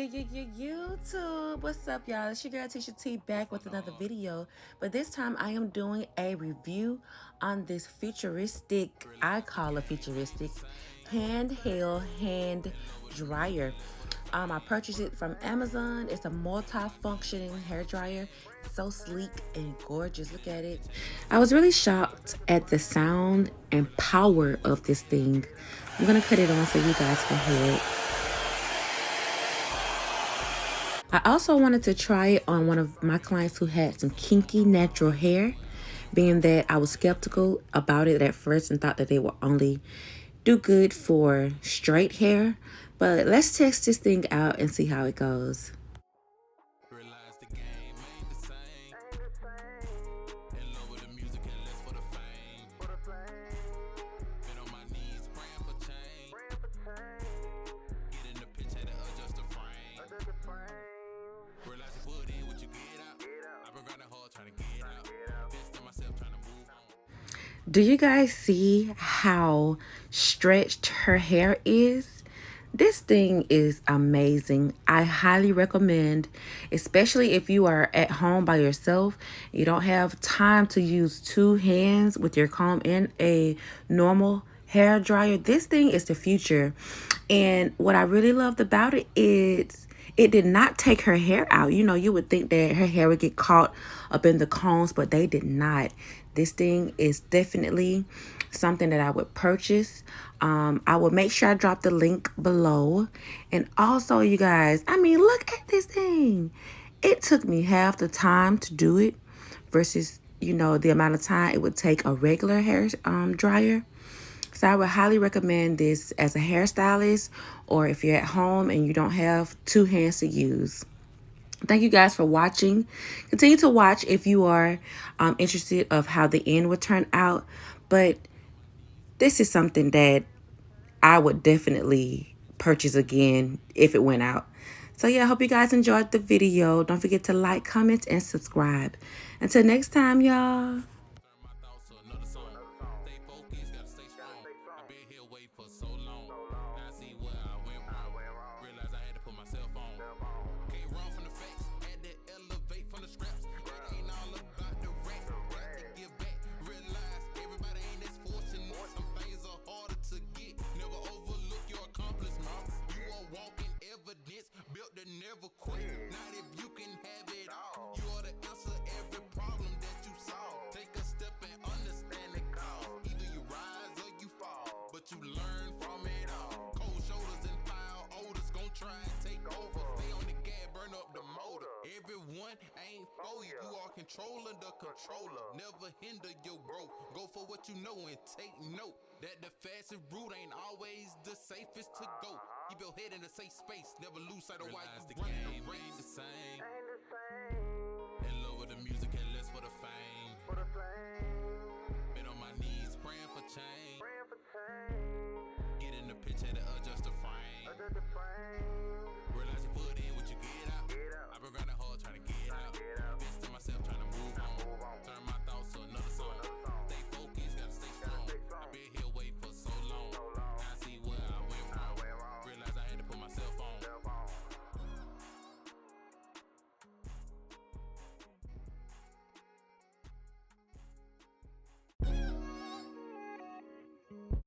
YouTube. What's up, y'all? It's your girl Tisha T back with another video, but this time I am doing a review on this futuristic, I call it futuristic, handheld hand dryer. I purchased it from Amazon. It's a multi-functioning hair dryer. So sleek and gorgeous. Look at it. I was really shocked at the sound and power of this thing. I'm gonna cut it on so you guys can hear it. I also wanted to try it on one of my clients who had some kinky natural hair, being that I was skeptical about it at first and thought that they would only do good for straight hair. But let's test this thing out and see how it goes. Do you guys see how stretched her hair is? This thing is amazing. I highly recommend, especially if you are at home by yourself. You don't have time to use two hands with your comb and a normal hair dryer. This thing is the future. And what I really loved about it is it did not take her hair out. You know, you would think that her hair would get caught up in the combs, but they did not. This thing is definitely something that I would purchase. I will make sure I drop the link below. And also, you guys, I mean, look at this thing. It took me half the time to do it versus, you know, the amount of time it would take a regular hair dryer. So I would highly recommend this as a hairstylist, or if you're at home and you don't have two hands to use. Thank you guys for watching. Continue to watch if you are interested of how the end would turn out. But this is something that I would definitely purchase again if it went out. So yeah, I hope you guys enjoyed the video. Don't forget to like, comment, and subscribe. Until next time, y'all. Built to never quit. Not if you can have it all. You ought to answer every problem that you solve. Take a step and understand the cause. Either you rise or you fall, but you learn from it all. Cold shoulders and foul odors gon' try and take over. Stay on the gas, burn up the motor. Everyone ain't for you. You are controlling the controller. Never hinder your growth. Go for what you know and take note that the fastest route ain't always the safest to go. Keep your head in a safe space. Never lose sight of why you run the race. Ain't the same. In love with the music and less for the fame. Been on my knees praying for change. Get in the pitch, had to adjust the frame.